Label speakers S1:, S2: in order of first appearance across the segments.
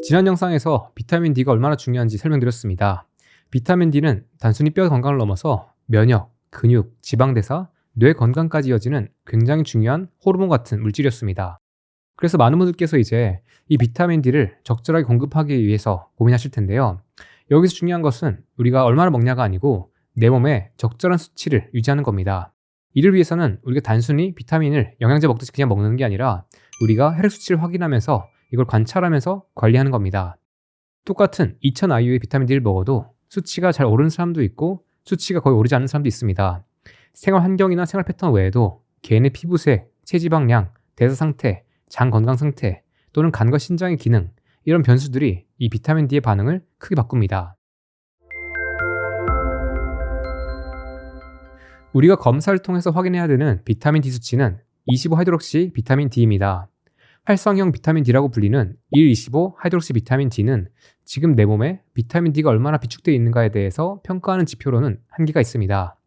S1: 지난 영상에서 비타민 D가 얼마나 중요한지 설명드렸습니다. 비타민 D는 단순히 뼈 건강을 넘어서 면역, 근육, 지방대사, 뇌 건강까지 이어지는 굉장히 중요한 호르몬 같은 물질이었습니다. 그래서 많은 분들께서 이제 이 비타민 D를 적절하게 공급하기 위해서 고민하실 텐데요. 여기서 중요한 것은 우리가 얼마나 먹냐가 아니고 내 몸에 적절한 수치를 유지하는 겁니다. 이를 위해서는 우리가 단순히 비타민을 영양제 먹듯이 그냥 먹는 게 아니라 우리가 혈액 수치를 확인하면서 이걸 관찰하면서 관리하는 겁니다. 똑같은 2000IU의 비타민 D를 먹어도 수치가 잘 오르는 사람도 있고 수치가 거의 오르지 않는 사람도 있습니다. 생활 환경이나 생활 패턴 외에도 개인의 피부색, 체지방량, 대사 상태, 장 건강 상태 또는 간과 신장의 기능, 이런 변수들이 이 비타민 D의 반응을 크게 바꿉니다. 우리가 검사를 통해서 확인해야 되는 비타민 D 수치는 25하이드록시 비타민 D입니다. 활성형 비타민 D라고 불리는 1,25하이드록시 비타민 D는 지금 내 몸에 비타민 D가 얼마나 비축되어 있는가에 대해서 평가하는 지표로는 한계가 있습니다.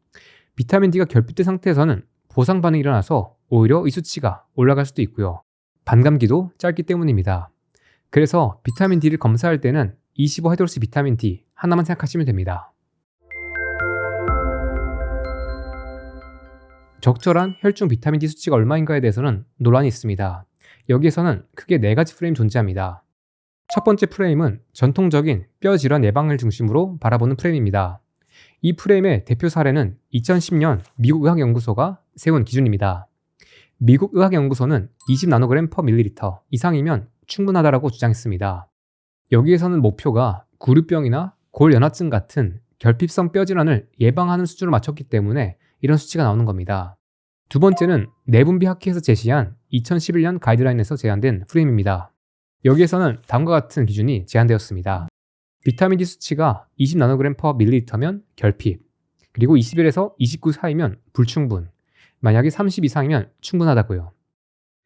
S1: 비타민 D가 결핍된 상태에서는 보상 반응이 일어나서 오히려 이 수치가 올라갈 수도 있고요. 반감기도 짧기 때문입니다. 그래서 비타민 D를 검사할 때는 25하이드록시 비타민 D 하나만 생각하시면 됩니다. 적절한 혈중 비타민 D 수치가 얼마인가에 대해서는 논란이 있습니다. 여기에서는 크게 4가지 프레임이 존재합니다. 첫 번째 프레임은 전통적인 뼈 질환 예방을 중심으로 바라보는 프레임입니다. 이 프레임의 대표 사례는 2010년 미국 의학연구소가 세운 기준입니다. 미국 의학연구소는 20나노그램/밀리리터 이상이면 충분하다고 주장했습니다. 여기에서는 목표가 구류병이나 골연화증 같은 결핍성 뼈 질환을 예방하는 수준으로 맞췄기 때문에 이런 수치가 나오는 겁니다. 두 번째는 내분비학회에서 제시한 2011년 가이드라인에서 제안된 프레임입니다. 여기에서는 다음과 같은 기준이 제안되었습니다. 비타민 D 수치가 20나노그램/밀리리터면 결핍, 그리고 21에서 29 사이면 불충분, 만약에 30 이상이면 충분하다고요.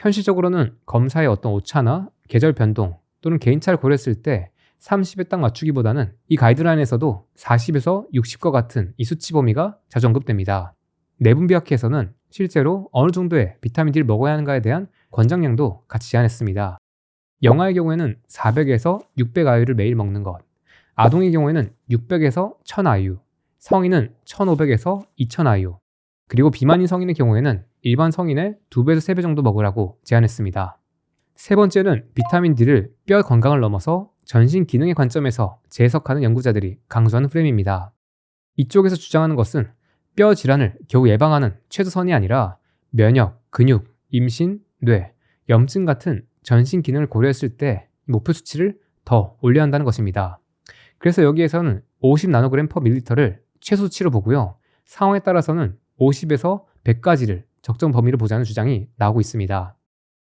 S1: 현실적으로는 검사의 어떤 오차나 계절 변동 또는 개인차를 고려했을 때 30에 딱 맞추기보다는 이 가이드라인에서도 40에서 60과 같은 이 수치 범위가 자주 언급됩니다. 내분비학회에서는 실제로 어느 정도의 비타민 D를 먹어야 하는가에 대한 권장량도 같이 제안했습니다. 영아의 경우에는 400에서 600IU를 매일 먹는 것, 아동의 경우에는 600에서 1000IU, 성인은 1500에서 2000IU, 그리고 비만인 성인의 경우에는 일반 성인의 2배에서 3배 정도 먹으라고 제안했습니다. 세 번째는 비타민 D를 뼈 건강을 넘어서 전신 기능의 관점에서 재해석하는 연구자들이 강조하는 프레임입니다. 이쪽에서 주장하는 것은 뼈 질환을 겨우 예방하는 최저선이 아니라 면역, 근육, 임신, 뇌, 염증 같은 전신 기능을 고려했을 때 목표 수치를 더 올려야 한다는 것입니다. 그래서 여기에서는 50나노그램/밀리리터를 최소 수치로 보고요. 상황에 따라서는 50에서 100까지를 적정 범위로 보자는 주장이 나오고 있습니다.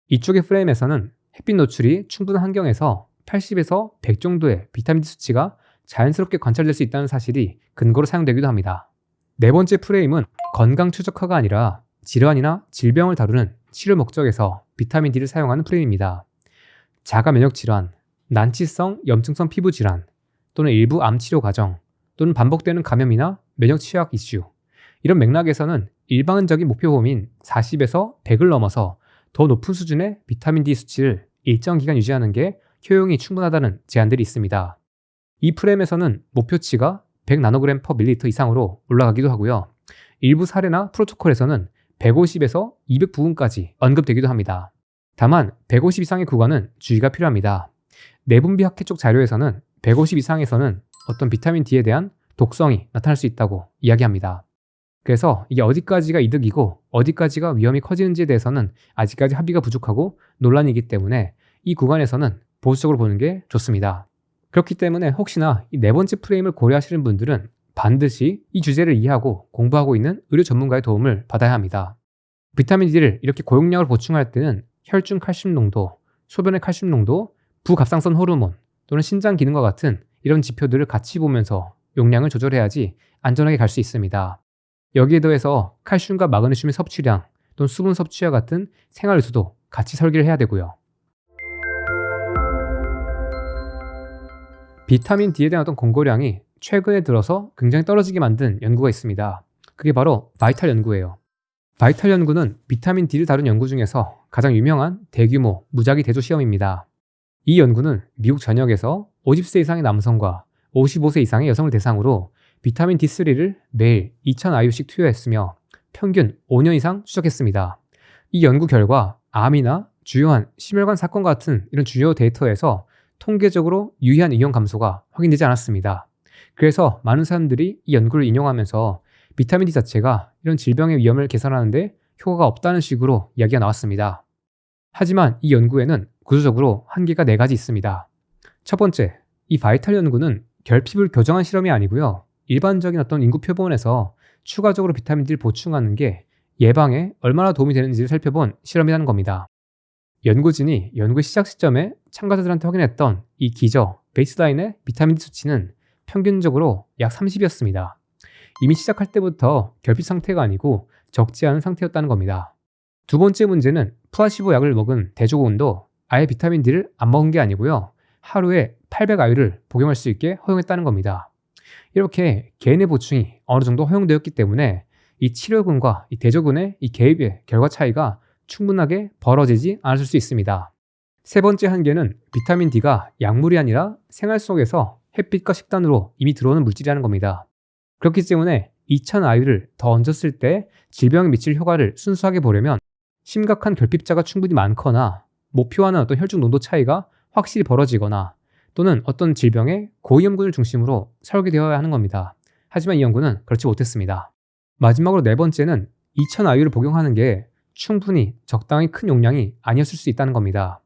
S1: 이쪽의 프레임에서는 햇빛 노출이 충분한 환경에서 80에서 100 정도의 비타민 D 수치가 자연스럽게 관찰될 수 있다는 사실이 근거로 사용되기도 합니다. 네 번째 프레임은 건강 최적화가 아니라 질환이나 질병을 다루는 치료 목적에서 비타민 D를 사용하는 프레임입니다. 자가 면역 질환, 난치성 염증성 피부 질환, 또는 일부 암 치료 과정, 또는 반복되는 감염이나 면역 취약 이슈, 이런 맥락에서는 일반적인 목표 범위인 40에서 100을 넘어서 더 높은 수준의 비타민 D 수치를 일정 기간 유지하는 게 효용이 충분하다는 제안들이 있습니다. 이 프레임에서는 목표치가 100나노그램/밀리리터 이상으로 올라가기도 하고요. 일부 사례나 프로토콜에서는 150에서 200 부근까지 언급되기도 합니다. 다만 150 이상의 구간은 주의가 필요합니다. 내분비학회 쪽 자료에서는 150 이상에서는 어떤 비타민 D에 대한 독성이 나타날 수 있다고 이야기합니다. 그래서 이게 어디까지가 이득이고 어디까지가 위험이 커지는지에 대해서는 아직까지 합의가 부족하고 논란이기 때문에 이 구간에서는 보수적으로 보는 게 좋습니다. 그렇기 때문에 혹시나 이 네 번째 프레임을 고려하시는 분들은 반드시 이 주제를 이해하고 공부하고 있는 의료 전문가의 도움을 받아야 합니다. 비타민 D를 이렇게 고용량으로 보충할 때는 혈중 칼슘 농도, 소변의 칼슘 농도, 부갑상선 호르몬 또는 신장 기능과 같은 이런 지표들을 같이 보면서 용량을 조절해야지 안전하게 갈 수 있습니다. 여기에 더해서 칼슘과 마그네슘의 섭취량 또는 수분 섭취와 같은 생활 요소도 같이 설계를 해야 되고요. 비타민 D에 대한 어떤 공고량이 최근에 들어서 굉장히 떨어지게 만든 연구가 있습니다. 그게 바로 바이탈 연구예요. 바이탈 연구는 비타민 D를 다룬 연구 중에서 가장 유명한 대규모 무작위 대조 시험입니다. 이 연구는 미국 전역에서 50세 이상의 남성과 55세 이상의 여성을 대상으로 비타민 D3를 매일 2000IU씩 투여했으며 평균 5년 이상 추적했습니다. 이 연구 결과 암이나 주요한 심혈관 사건 같은 이런 주요 데이터에서 통계적으로 유의한 이용 감소가 확인되지 않았습니다. 그래서 많은 사람들이 이 연구를 인용하면서 비타민 D 자체가 이런 질병의 위험을 개선하는 데 효과가 없다는 식으로 이야기가 나왔습니다. 하지만 이 연구에는 구조적으로 한계가 4가지 있습니다. 첫 번째, 이 바이탈 연구는 결핍을 교정한 실험이 아니고요. 일반적인 어떤 인구 표본에서 추가적으로 비타민 D를 보충하는 게 예방에 얼마나 도움이 되는지를 살펴본 실험이라는 겁니다. 연구진이 연구의 시작 시점에 참가자들한테 확인했던 이 기저, 베이스라인의 비타민 D 수치는 평균적으로 약 30이었습니다. 이미 시작할 때부터 결핍 상태가 아니고 적지 않은 상태였다는 겁니다. 두 번째 문제는 플라시보 약을 먹은 대조군도 아예 비타민 D를 안 먹은 게 아니고요. 하루에 800IU를 복용할 수 있게 허용했다는 겁니다. 이렇게 개인의 보충이 어느 정도 허용되었기 때문에 이 치료군과 이 대조군의 이 개입의 결과 차이가 충분하게 벌어지지 않았을 수 있습니다. 세 번째 한계는 비타민 D가 약물이 아니라 생활 속에서 햇빛과 식단으로 이미 들어오는 물질이라는 겁니다. 그렇기 때문에 2000IU를 더 얹었을 때 질병에 미칠 효과를 순수하게 보려면 심각한 결핍자가 충분히 많거나 목표하는 어떤 혈중 농도 차이가 확실히 벌어지거나 또는 어떤 질병의 고위험군을 중심으로 설계되어야 하는 겁니다. 하지만 이 연구는 그렇지 못했습니다. 마지막으로 네 번째는 2000IU를 복용하는 게 충분히 적당히 큰 용량이 아니었을 수 있다는 겁니다.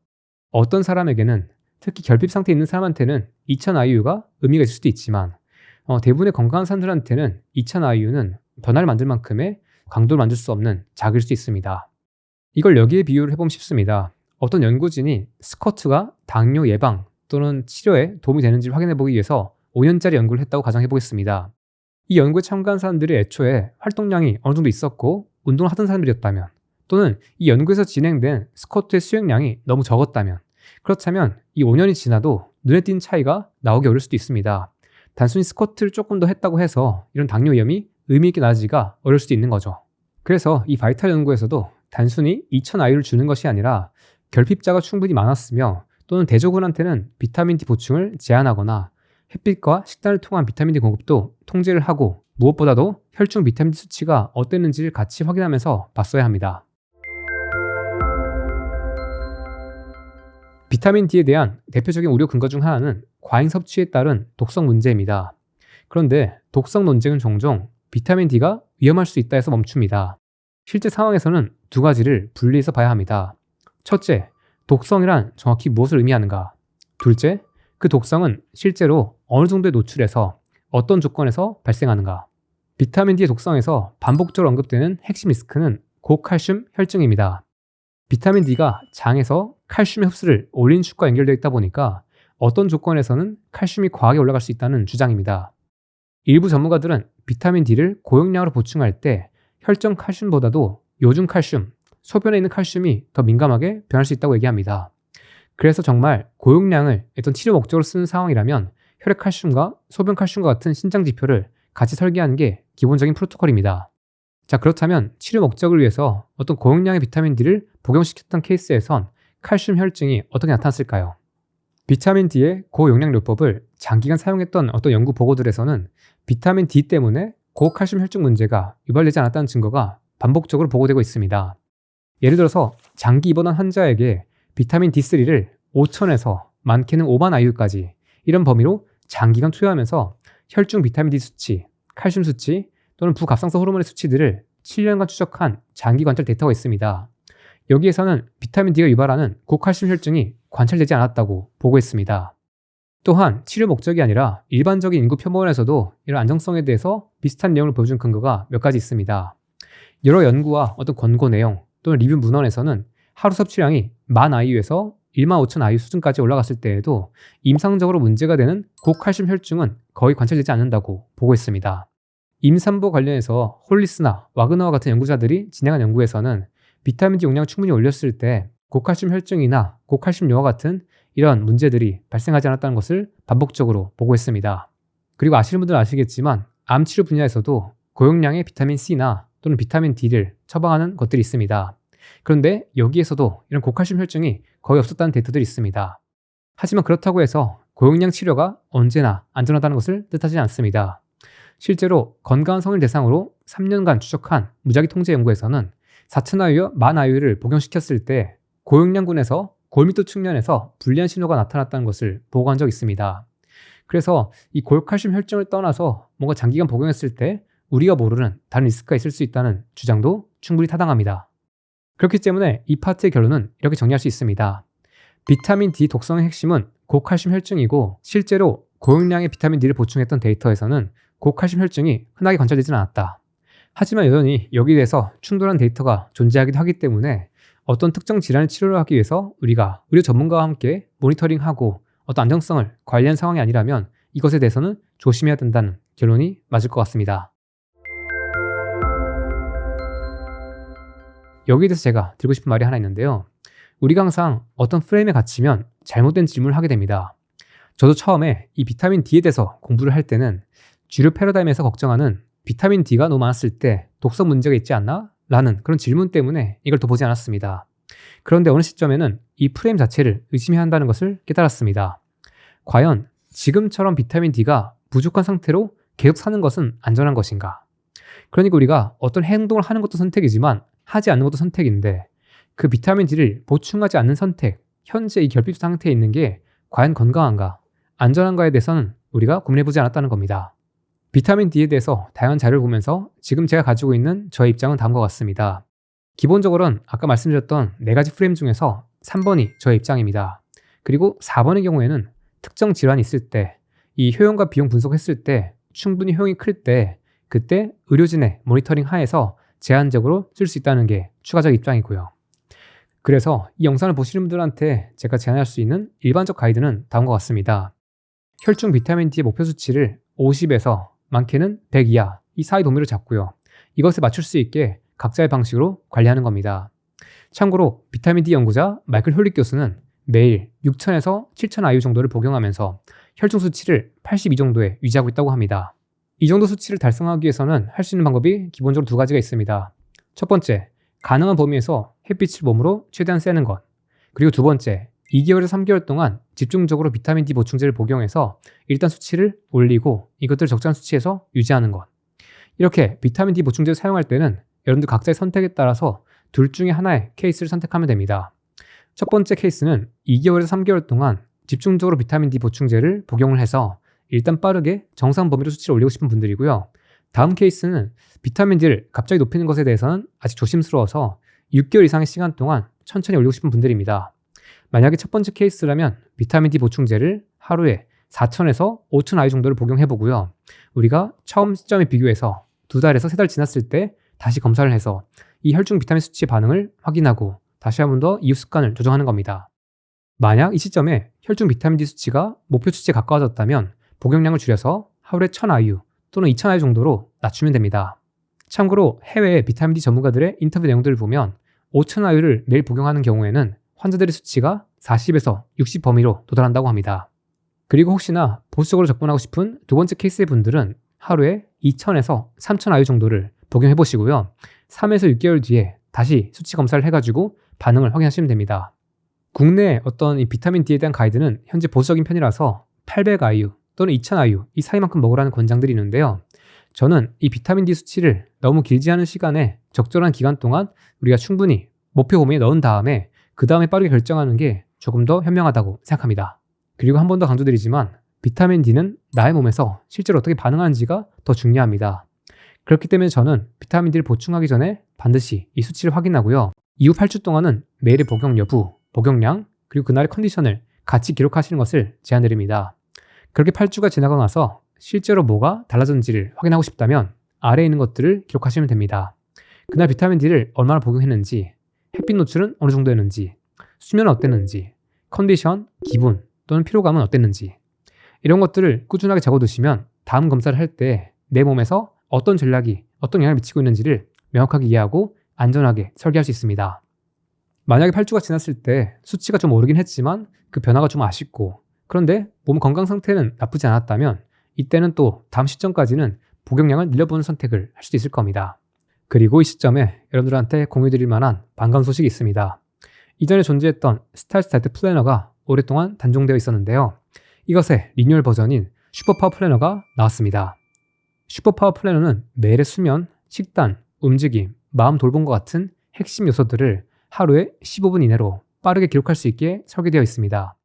S1: 어떤 사람에게는 특히 결핍 상태에 있는 사람한테는 2000IU가 의미가 있을 수도 있지만 대부분의 건강한 사람들한테는 2000IU는 변화를 만들 만큼의 강도를 만들 수 없는 작을 수 있습니다. 이걸 여기에 비유를 해보면 쉽습니다. 어떤 연구진이 스쿼트가 당뇨 예방 또는 치료에 도움이 되는지 확인해보기 위해서 5년짜리 연구를 했다고 가정해보겠습니다. 이 연구에 참가한 사람들이 애초에 활동량이 어느 정도 있었고 운동을 하던 사람들이었다면 또는 이 연구에서 진행된 스쿼트의 수행량이 너무 적었다면 그렇다면 이 5년이 지나도 눈에 띄는 차이가 나오기 어려울 수도 있습니다. 단순히 스쿼트를 조금 더 했다고 해서 이런 당뇨 위험이 의미 있게 낮아지기가 어려울 수도 있는 거죠. 그래서 이 바이탈 연구에서도 단순히 2000IU를 주는 것이 아니라 결핍자가 충분히 많았으며 또는 대조군한테는 비타민 D 보충을 제한하거나 햇빛과 식단을 통한 비타민 D 공급도 통제를 하고 무엇보다도 혈중 비타민 D 수치가 어땠는지를 같이 확인하면서 봤어야 합니다. 비타민 D에 대한 대표적인 우려 근거 중 하나는 과잉 섭취에 따른 독성 문제입니다. 그런데 독성 논쟁은 종종 비타민 D가 위험할 수 있다 해서 멈춥니다. 실제 상황에서는 두 가지를 분리해서 봐야 합니다. 첫째, 독성이란 정확히 무엇을 의미하는가? 둘째, 그 독성은 실제로 어느 정도에 노출해서 어떤 조건에서 발생하는가? 비타민 D의 독성에서 반복적으로 언급되는 핵심 리스크는 고칼슘 혈증입니다. 비타민 D가 장에서 칼슘의 흡수를 올리는 축과 연결되어 있다 보니까 어떤 조건에서는 칼슘이 과하게 올라갈 수 있다는 주장입니다. 일부 전문가들은 비타민 D를 고용량으로 보충할 때 혈전 칼슘보다도 요중 칼슘, 소변에 있는 칼슘이 더 민감하게 변할 수 있다고 얘기합니다. 그래서 정말 고용량을 어떤 치료 목적으로 쓰는 상황이라면 혈액 칼슘과 소변 칼슘과 같은 신장 지표를 같이 설계하는 게 기본적인 프로토콜입니다. 자, 그렇다면 치료 목적을 위해서 어떤 고용량의 비타민 D를 복용시켰던 케이스에선 칼슘 혈증이 어떻게 나타났을까요? 비타민 D의 고용량요법을 장기간 사용했던 어떤 연구 보고들에서는 비타민 D 때문에 고칼슘 혈증 문제가 유발되지 않았다는 증거가 반복적으로 보고되고 있습니다. 예를 들어서 장기 입원한 환자에게 비타민 D3를 5,000에서 많게는 5만 IU까지 이런 범위로 장기간 투여하면서 혈중 비타민 D 수치, 칼슘 수치 또는 부갑상선 호르몬의 수치들을 7년간 추적한 장기 관찰 데이터가 있습니다. 여기에서는 비타민 D가 유발하는 고칼슘 혈증이 관찰되지 않았다고 보고했습니다. 또한 치료 목적이 아니라 일반적인 인구 표본에서도 이런 안정성에 대해서 비슷한 내용을 보여준 근거가 몇 가지 있습니다. 여러 연구와 어떤 권고 내용 또는 리뷰 문헌에서는 하루 섭취량이 10,000IU에서 15,000IU 수준까지 올라갔을 때에도 임상적으로 문제가 되는 고칼슘 혈증은 거의 관찰되지 않는다고 보고했습니다. 임산부 관련해서 홀리스나 와그너와 같은 연구자들이 진행한 연구에서는 비타민 D 용량을 충분히 올렸을 때 고칼슘 혈증이나 고칼슘 요하 같은 이런 문제들이 발생하지 않았다는 것을 반복적으로 보고했습니다. 그리고 아시는 분들은 아시겠지만 암 치료 분야에서도 고용량의 비타민 C나 또는 비타민 D를 처방하는 것들이 있습니다. 그런데 여기에서도 이런 고칼슘 혈증이 거의 없었다는 데이터들이 있습니다. 하지만 그렇다고 해서 고용량 치료가 언제나 안전하다는 것을 뜻하지 않습니다. 실제로 건강한 성인을 대상으로 3년간 추적한 무작위 통제 연구에서는 4,000아유와 10,000아유를 복용시켰을 때 고용량군에서 골밀도 측면에서 불리한 신호가 나타났다는 것을 보고한 적이 있습니다. 그래서 이 고칼슘 혈증을 떠나서 뭔가 장기간 복용했을 때 우리가 모르는 다른 리스크가 있을 수 있다는 주장도 충분히 타당합니다. 그렇기 때문에 이 파트의 결론은 이렇게 정리할 수 있습니다. 비타민 D 독성의 핵심은 고칼슘 혈증이고, 실제로 고용량의 비타민 D를 보충했던 데이터에서는 고칼슘 혈증이 흔하게 관찰되지는 않았다. 하지만 여전히 여기에 대해서 충돌한 데이터가 존재하기도 하기 때문에 어떤 특정 질환을 치료를 하기 위해서 우리가 의료 전문가와 함께 모니터링하고 어떤 안정성을 관리한 상황이 아니라면 이것에 대해서는 조심해야 된다는 결론이 맞을 것 같습니다. 여기에 대해서 제가 드리고 싶은 말이 하나 있는데요. 우리가 항상 어떤 프레임에 갇히면 잘못된 질문을 하게 됩니다. 저도 처음에 이 비타민 D에 대해서 공부를 할 때는 주류 패러다임에서 걱정하는 비타민 D가 너무 많았을 때 독성 문제가 있지 않나? 라는 그런 질문 때문에 이걸 더 보지 않았습니다. 그런데 어느 시점에는 이 프레임 자체를 의심해야 한다는 것을 깨달았습니다. 과연 지금처럼 비타민 D가 부족한 상태로 계속 사는 것은 안전한 것인가? 그러니까 우리가 어떤 행동을 하는 것도 선택이지만 하지 않는 것도 선택인데, 그 비타민 D를 보충하지 않는 선택, 현재 이 결핍 상태에 있는 게 과연 건강한가, 안전한가에 대해서는 우리가 고민해보지 않았다는 겁니다. 비타민 D에 대해서 다양한 자료를 보면서 지금 제가 가지고 있는 저의 입장은 다음과 같습니다. 기본적으로는 아까 말씀드렸던 4가지 프레임 중에서 3번이 저의 입장입니다. 그리고 4번의 경우에는 특정 질환이 있을 때, 이 효용과 비용 분석했을 때 충분히 효용이 클 때, 그때 의료진의 모니터링 하에서 제한적으로 쓸 수 있다는 게 추가적 입장이고요. 그래서 이 영상을 보시는 분들한테 제가 제안할 수 있는 일반적 가이드는 다음과 같습니다. 혈중 비타민 D의 목표 수치를 50에서 많게는 100 이하, 이 사이 범위로 잡고요. 이것에 맞출 수 있게 각자의 방식으로 관리하는 겁니다. 참고로 비타민 D 연구자 마이클 홀릭 교수는 매일 6,000에서 7,000 IU 정도를 복용하면서 혈중 수치를 82 정도에 유지하고 있다고 합니다. 이 정도 수치를 달성하기 위해서는 할 수 있는 방법이 기본적으로 2가지가 있습니다. 첫 번째, 가능한 범위에서 햇빛을 몸으로 최대한 쐬는 것. 그리고 두 번째, 2개월에서 3개월 동안 집중적으로 비타민 D 보충제를 복용해서 일단 수치를 올리고 이것들을 적절한 수치에서 유지하는 것. 이렇게 비타민 D 보충제를 사용할 때는 여러분들 각자의 선택에 따라서 둘 중에 하나의 케이스를 선택하면 됩니다. 첫 번째 케이스는 2개월에서 3개월 동안 집중적으로 비타민 D 보충제를 복용을 해서 일단 빠르게 정상 범위로 수치를 올리고 싶은 분들이고요. 다음 케이스는 비타민 D를 갑자기 높이는 것에 대해서는 아직 조심스러워서 6개월 이상의 시간 동안 천천히 올리고 싶은 분들입니다. 만약에 첫 번째 케이스라면 비타민 D 보충제를 하루에 4,000에서 5,000 IU 정도를 복용해보고요. 우리가 처음 시점에 비교해서 2달에서 3달 지났을 때 다시 검사를 해서 이 혈중 비타민 수치 반응을 확인하고 다시 한 번 더 이후 습관을 조정하는 겁니다. 만약 이 시점에 혈중 비타민 D 수치가 목표 수치에 가까워졌다면 복용량을 줄여서 하루에 1,000 IU 또는 2,000 IU 정도로 낮추면 됩니다. 참고로 해외 비타민 D 전문가들의 인터뷰 내용들을 보면 5,000 IU를 매일 복용하는 경우에는 환자들의 수치가 40에서 60 범위로 도달한다고 합니다. 그리고 혹시나 보수적으로 접근하고 싶은 두 번째 케이스의 분들은 하루에 2,000에서 3,000 IU 정도를 복용해 보시고요. 3에서 6개월 뒤에 다시 수치 검사를 해가지고 반응을 확인하시면 됩니다. 국내 어떤 이 비타민 D에 대한 가이드는 현재 보수적인 편이라서 800 IU 또는 2,000 IU 이 사이만큼 먹으라는 권장들이 있는데요. 저는 이 비타민 D 수치를 너무 길지 않은 시간에 적절한 기간 동안 우리가 충분히 목표 범위에 넣은 다음에 그 다음에 빠르게 결정하는 게 조금 더 현명하다고 생각합니다. 그리고 한 번 더 강조드리지만 비타민 D는 나의 몸에서 실제로 어떻게 반응하는지가 더 중요합니다. 그렇기 때문에 저는 비타민 D를 보충하기 전에 반드시 이 수치를 확인하고요. 이후 8주 동안은 매일의 복용 여부, 복용량, 그리고 그날의 컨디션을 같이 기록하시는 것을 제안드립니다. 그렇게 8주가 지나고 나서 실제로 뭐가 달라졌는지를 확인하고 싶다면 아래에 있는 것들을 기록하시면 됩니다. 그날 비타민 D를 얼마나 복용했는지, 햇빛 노출은 어느 정도였는지, 수면은 어땠는지, 컨디션, 기분 또는 피로감은 어땠는지, 이런 것들을 꾸준하게 적어두시면 다음 검사를 할 때 내 몸에서 어떤 전략이 어떤 영향을 미치고 있는지를 명확하게 이해하고 안전하게 설계할 수 있습니다. 만약에 8주가 지났을 때 수치가 좀 오르긴 했지만 그 변화가 좀 아쉽고, 그런데 몸 건강 상태는 나쁘지 않았다면 이때는 또 다음 시점까지는 복용량을 늘려보는 선택을 할 수도 있을 겁니다. 그리고 이 시점에 여러분들한테 공유드릴 만한 반가운 소식이 있습니다. 이전에 존재했던 스타일스 다이어트 플래너가 오랫동안 단종되어 있었는데요. 이것의 리뉴얼 버전인 슈퍼파워 플래너가 나왔습니다. 슈퍼파워 플래너는 매일의 수면, 식단, 움직임, 마음 돌봄과 같은 핵심 요소들을 하루에 15분 이내로 빠르게 기록할 수 있게 설계되어 있습니다.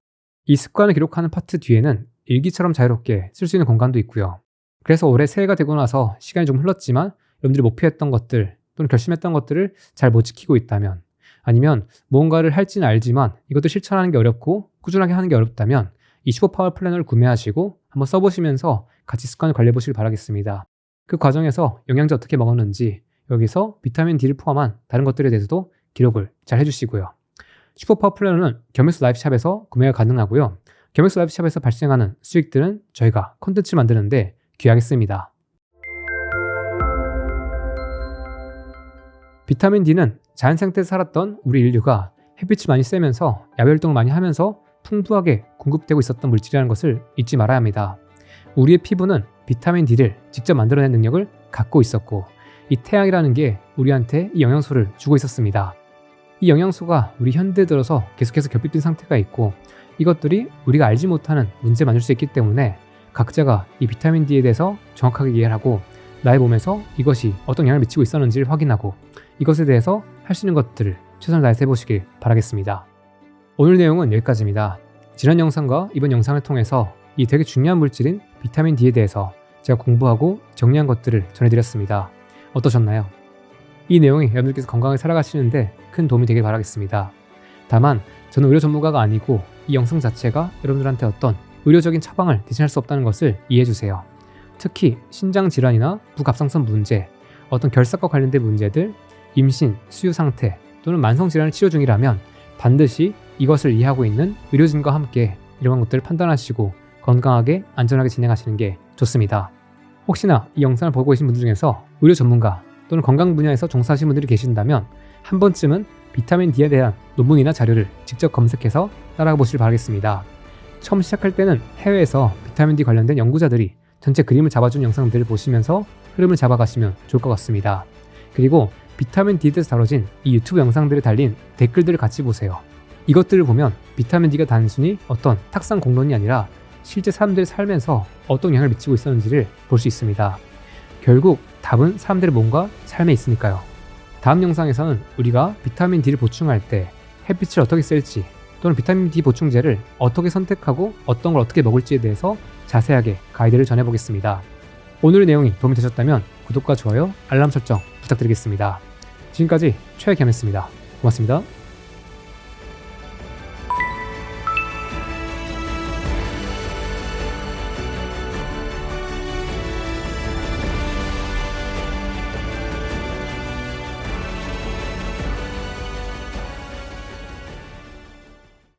S1: 이 습관을 기록하는 파트 뒤에는 일기처럼 자유롭게 쓸 수 있는 공간도 있고요. 그래서 올해 새해가 되고 나서 시간이 좀 흘렀지만 여러분들이 목표했던 것들 또는 결심했던 것들을 잘 못 지키고 있다면, 아니면 무언가를 할지는 알지만 이것도 실천하는 게 어렵고 꾸준하게 하는 게 어렵다면 이 슈퍼파워 플래너를 구매하시고 한번 써보시면서 같이 습관을 관리해 보시길 바라겠습니다. 그 과정에서 영양제 어떻게 먹었는지, 여기서 비타민 D를 포함한 다른 것들에 대해서도 기록을 잘 해주시고요. 슈퍼파워 플래너는 겸엑스 라이프샵에서 구매가 가능하고요. 겸엑스 라이프샵에서 발생하는 수익들은 저희가 콘텐츠 만드는데 귀하게 씁니다. 비타민 D는 자연 상태에서 살았던 우리 인류가 햇빛이 많이 쐬면서 야외 활동을 많이 하면서 풍부하게 공급되고 있었던 물질이라는 것을 잊지 말아야 합니다. 우리의 피부는 비타민 D를 직접 만들어낸 능력을 갖고 있었고, 이 태양이라는 게 우리한테 이 영양소를 주고 있었습니다. 이 영양소가 우리 현대 들어서 계속해서 결핍된 상태가 있고, 이것들이 우리가 알지 못하는 문제를 만들 수 있기 때문에 각자가 이 비타민 D에 대해서 정확하게 이해를 하고 나의 몸에서 이것이 어떤 영향을 미치고 있었는지를 확인하고 이것에 대해서 할 수 있는 것들을 최선을 다해서 해보시길 바라겠습니다. 오늘 내용은 여기까지입니다. 지난 영상과 이번 영상을 통해서 이 되게 중요한 물질인 비타민 D에 대해서 제가 공부하고 정리한 것들을 전해드렸습니다. 어떠셨나요? 이 내용이 여러분들께서 건강하게 살아가시는데 큰 도움이 되길 바라겠습니다. 다만 저는 의료 전문가가 아니고 이 영상 자체가 여러분들한테 어떤 의료적인 처방을 대신할 수 없다는 것을 이해해주세요. 특히 신장질환이나 부갑상선 문제, 어떤 결석과 관련된 문제들, 임신, 수유 상태 또는 만성질환을 치료 중이라면 반드시 이것을 이해하고 있는 의료진과 함께 이런 것들을 판단하시고 건강하게 안전하게 진행하시는 게 좋습니다. 혹시나 이 영상을 보고 계신 분들 중에서 의료 전문가 또는 건강 분야에서 종사하시는 분들이 계신다면 한 번쯤은 비타민 D에 대한 논문이나 자료를 직접 검색해서 따라가 보시길 바라겠습니다. 처음 시작할 때는 해외에서 비타민 D 관련된 연구자들이 전체 그림을 잡아준 영상들을 보시면서 흐름을 잡아가시면 좋을 것 같습니다. 그리고 비타민 D에 대해서 다뤄진 이 유튜브 영상들에 달린 댓글들을 같이 보세요. 이것들을 보면 비타민 D가 단순히 어떤 탁상 공론이 아니라 실제 사람들의 삶에서 어떤 영향을 미치고 있었는지를 볼 수 있습니다. 결국 답은 사람들의 몸과 삶에 있으니까요. 다음 영상에서는 우리가 비타민 D를 보충할 때 햇빛을 어떻게 쐴지, 또는 비타민 D 보충제를 어떻게 선택하고 어떤 걸 어떻게 먹을지에 대해서 자세하게 가이드를 전해보겠습니다. 오늘의 내용이 도움이 되셨다면 구독과 좋아요, 알람 설정 부탁드리겠습니다. 지금까지 최겸이었습니다. 고맙습니다.